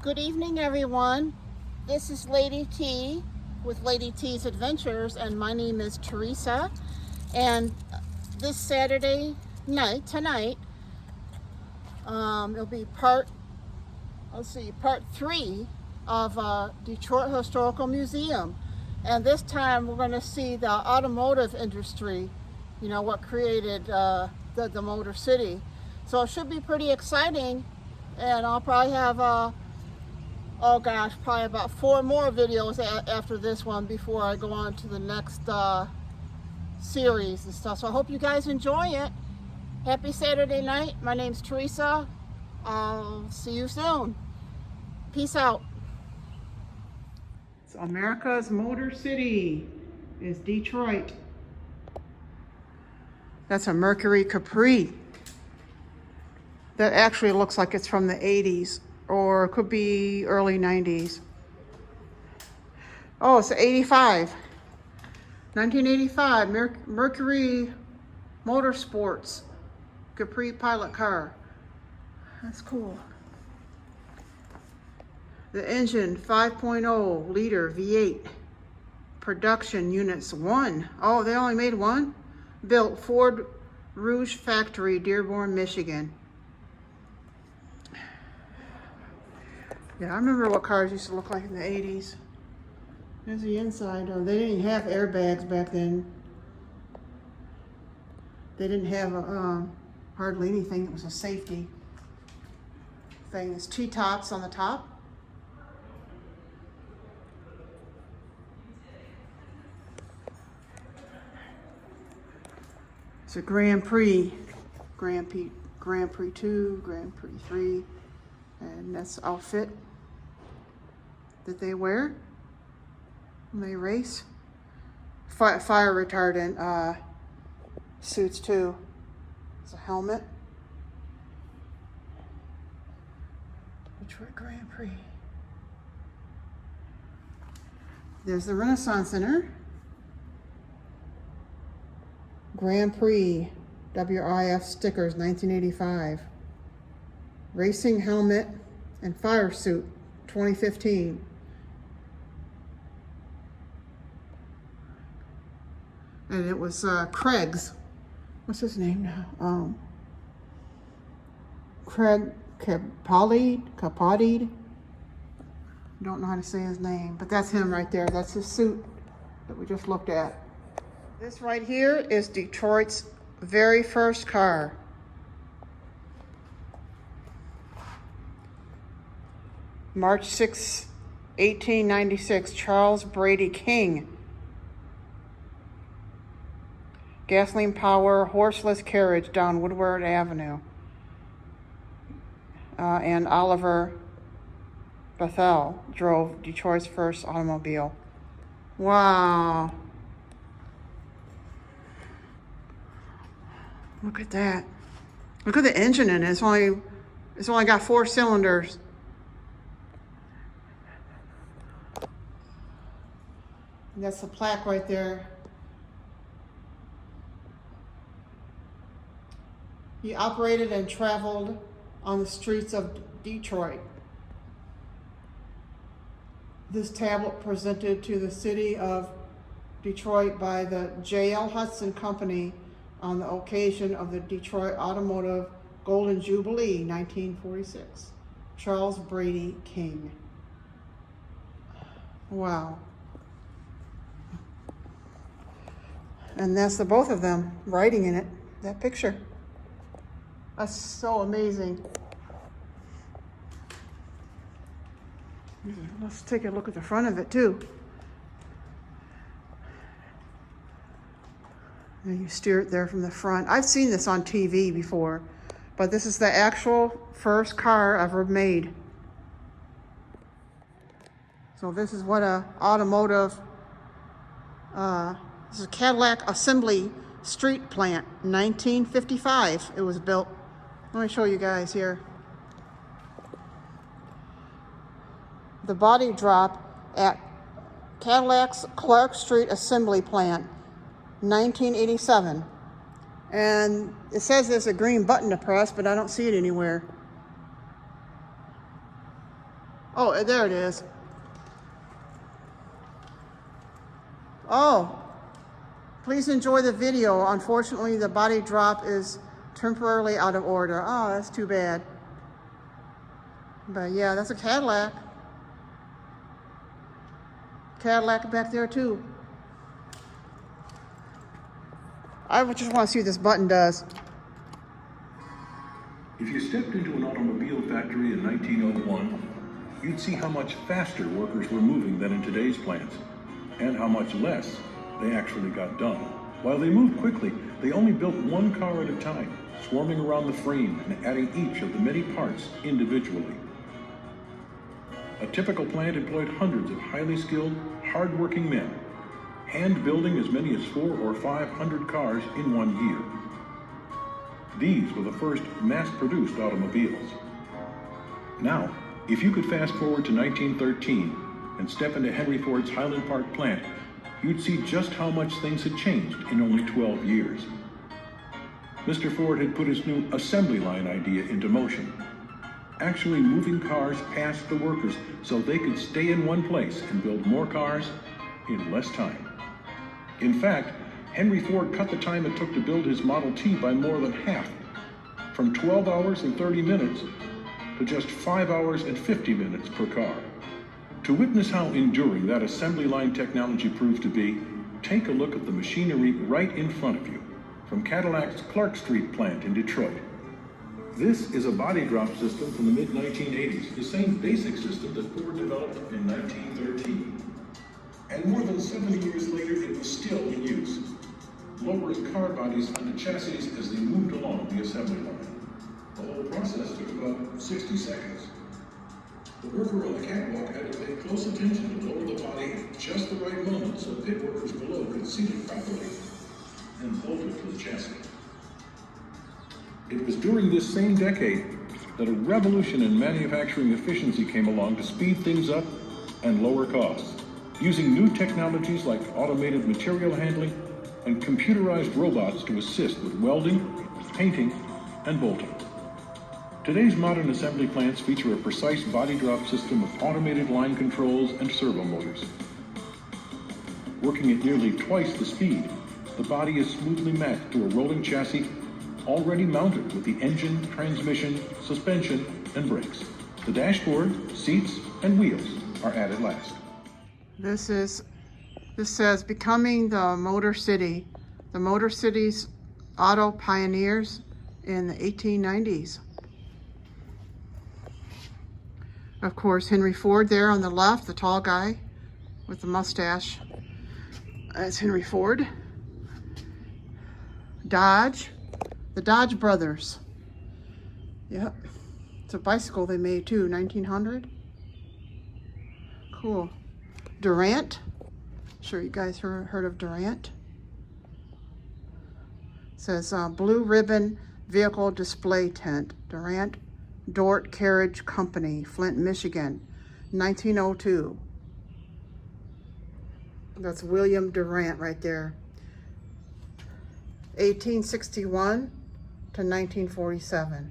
Good evening, everyone. This is Lady T with Lady T's Adventures, and my name is Teresa. And this Saturday night, tonight, it'll be part 3 of Detroit Historical Museum. And this time we're going to see the automotive industry, you know, what created the Motor City. So it should be pretty exciting, and I'll probably have probably about 4 more videos after this one before I go on to the next series and stuff. So I hope you guys enjoy it. Happy Saturday night. My name's Teresa. I'll see you soon. Peace out. So America's Motor City is Detroit. That's a Mercury Capri. That actually looks like it's from the 80s, or it could be early 90s. Oh, it's 85. 1985, Mercury Motorsports Capri pilot car. That's cool. The engine, 5.0 liter V8. Production units, 1. Oh, they only made 1? Built Ford Rouge Factory, Dearborn, Michigan. Yeah, I remember what cars used to look like in the 80s. There's the inside. Oh, they didn't have airbags back then. They didn't have hardly anything that was a safety thing. There's T-tops on the top. It's a Grand Prix, Grand Prix 2, Grand Prix 3, and that's the outfit that they wear when they race. Fire retardant suits too. It's a helmet. Detroit Grand Prix. There's the Renaissance Center. Grand Prix, WIF stickers, 1985. Racing helmet and fire suit, 2015. And it was Craig's. What's his name now? Craig Capodide. Don't know how to say his name, but that's him right there. That's his suit that we just looked at. This right here is Detroit's very first car. March 6, 1896, Charles Brady King. Gasoline power, horseless carriage down Woodward Avenue. And Oliver Bethel drove Detroit's first automobile. Wow. Look at that. Look at the engine in it. It's only got 4 cylinders. And that's the plaque right there. He operated and traveled on the streets of Detroit. This tablet presented to the city of Detroit by the J.L. Hudson Company on the occasion of the Detroit Automotive Golden Jubilee, 1946. Charles Brady King. Wow. And that's the both of them riding in it, that picture. That's so amazing. Let's take a look at the front of it too. And you steer it there from the front. I've seen this on TV before, but this is the actual first car ever made. So this is what a automotive, this is a Cadillac Assembly Street Plant, 1955 it was built. Let me show you guys here. The body drop at Cadillac's Clark Street Assembly Plant, 1987. And it says there's a green button to press, but I don't see it anywhere. Oh, there it is. Oh, please enjoy the video. Unfortunately, the body drop is temporarily out of order. Oh, that's too bad. But yeah, that's a Cadillac. Cadillac back there too. I just want to see what this button does. If you stepped into an automobile factory in 1901, you'd see how much faster workers were moving than in today's plants, and how much less they actually got done. While they moved quickly, they only built one car at a time, swarming around the frame and adding each of the many parts individually. A typical plant employed hundreds of highly skilled, hard-working men, hand building as many as 400 or 500 cars in 1 year. These were the first mass-produced automobiles. Now, if you could fast forward to 1913 and step into Henry Ford's Highland Park plant, you'd see just how much things had changed in only 12 years. Mr. Ford had put his new assembly line idea into motion, actually moving cars past the workers so they could stay in one place and build more cars in less time. In fact, Henry Ford cut the time it took to build his Model T by more than half, from 12 hours and 30 minutes to just 5 hours and 50 minutes per car. To witness how enduring that assembly line technology proved to be, take a look at the machinery right in front of you, from Cadillac's Clark Street plant in Detroit. This is a body drop system from the mid-1980s, the same basic system that Ford developed in 1913. And more than 70 years later, it was still in use, lowering car bodies onto chassis as they moved along the assembly line. The whole process took about 60 seconds. The worker on the catwalk had to pay close attention to lower the body at just the right moment so pit workers below could seat it properly and bolt it to the chassis. It was during this same decade that a revolution in manufacturing efficiency came along to speed things up and lower costs, using new technologies like automated material handling and computerized robots to assist with welding, painting, and bolting. Today's modern assembly plants feature a precise body drop system of automated line controls and servo motors. Working at nearly twice the speed, the body is smoothly matched to a rolling chassis already mounted with the engine, transmission, suspension, and brakes. The dashboard, seats, and wheels are added last. This says becoming the Motor City. The Motor City's auto pioneers in the 1890s. Of course, Henry Ford there on the left, the tall guy with the mustache. That's Henry Ford. Dodge, the Dodge brothers. Yep, it's a bicycle they made too, 1900. Cool. Durant, sure you guys heard of Durant. It says Blue Ribbon Vehicle Display Tent, Durant Dort Carriage Company, Flint, Michigan, 1902. That's William Durant right there. 1861 to 1947.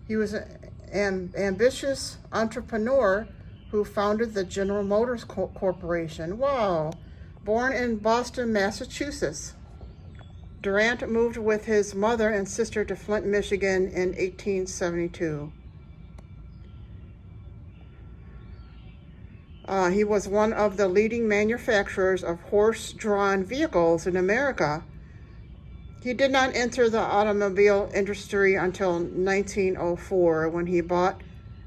He was an ambitious entrepreneur who founded the General Motors Corporation. Wow. Born in Boston, Massachusetts. Durant moved with his mother and sister to Flint, Michigan in 1872. He was one of the leading manufacturers of horse-drawn vehicles in America. He did not enter the automobile industry until 1904 when he bought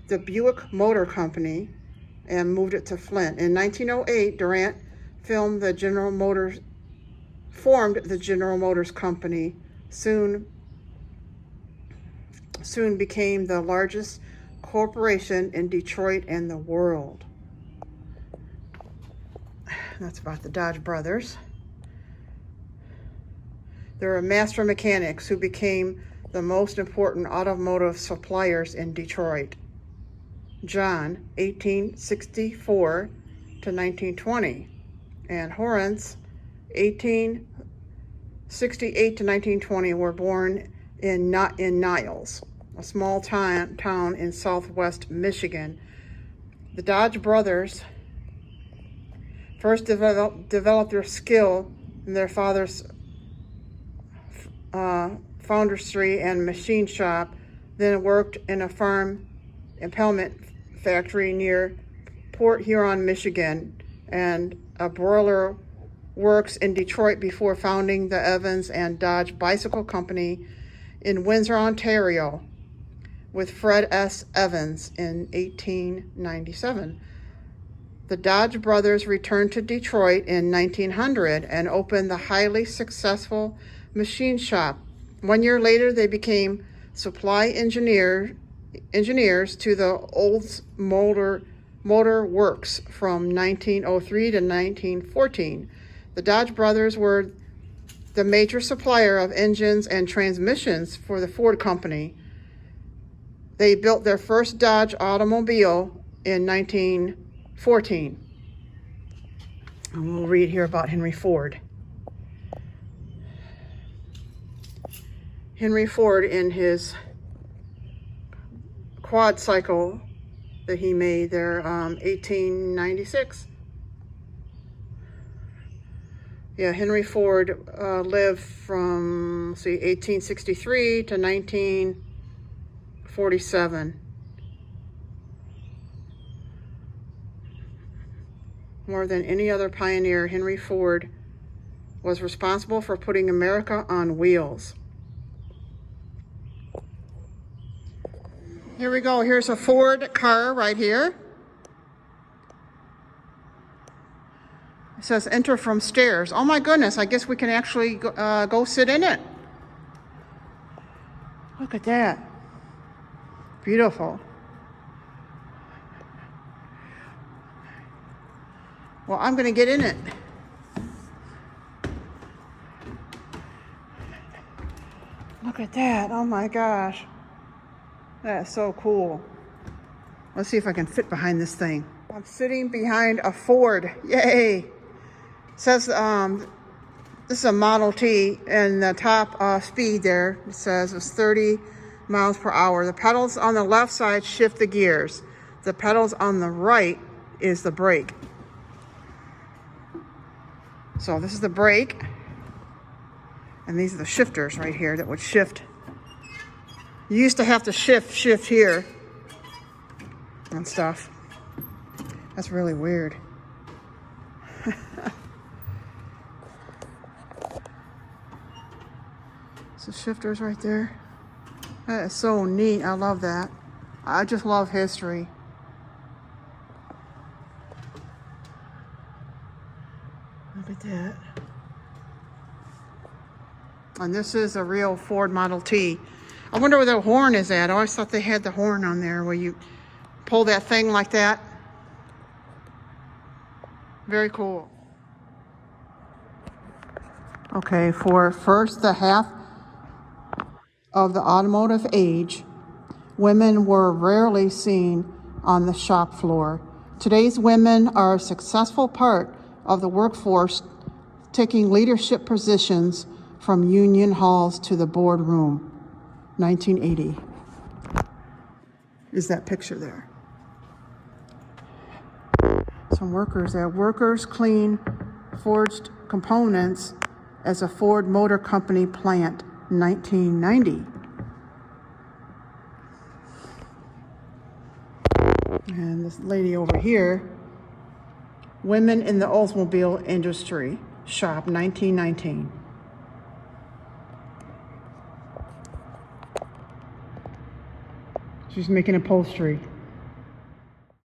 the Buick Motor Company and moved it to Flint. In 1908, Durant formed the General Motors Company, soon became the largest corporation in Detroit and the world. That's about the Dodge brothers. There are master mechanics who became the most important automotive suppliers in Detroit. John, 1864 to 1920, and Horrence, 1868 to 1920, were born in Niles, a small town in southwest Michigan. The Dodge brothers first developed their skill in their father's foundry and machine shop, then worked in a farm implement factory near Port Huron, Michigan, and a broiler works in Detroit before founding the Evans and Dodge Bicycle Company in Windsor, Ontario, with Fred S. Evans in 1897. The Dodge brothers returned to Detroit in 1900 and opened the highly successful machine shop. 1 year later, they became supply engineers to the Olds Motor Works from 1903 to 1914. The Dodge brothers were the major supplier of engines and transmissions for the Ford Company. They built their first Dodge automobile in 1914. And we'll read here about Henry Ford. Henry Ford, in his quad cycle that he made there, 1896. Yeah, Henry Ford lived from 1863 to 1947. More than any other pioneer, Henry Ford was responsible for putting America on wheels. Here we go. Here's a Ford car right here. It says enter from stairs. Oh my goodness, I guess we can actually go sit in it. Look at that. Beautiful. Well, I'm going to get in it. Look at that. Oh my gosh. That is so cool. Let's see if I can fit behind this thing. I'm sitting behind a Ford. Yay. It says this is a Model T, and the top speed there, it says, is 30 miles per hour. The pedals on the left side shift the gears. The pedals on the right is the brake. So this is the brake, and these are the shifters right here that would shift. You used to have to shift here and stuff. That's really weird. So shifters right there. That is so neat. I love that. I just love history. Look at that. And this is a real Ford Model T. I wonder where the horn is at. I always thought they had the horn on there where you pull that thing like that. Very cool. Okay, for first the half of the automotive age, women were rarely seen on the shop floor. Today's women are a successful part of the workforce, taking leadership positions from union halls to the boardroom. 1980 is that picture there. Some workers there. Workers clean forged components as a Ford Motor Company plant, 1990. And this lady over here, women in the automobile industry shop, 1919. She's making upholstery.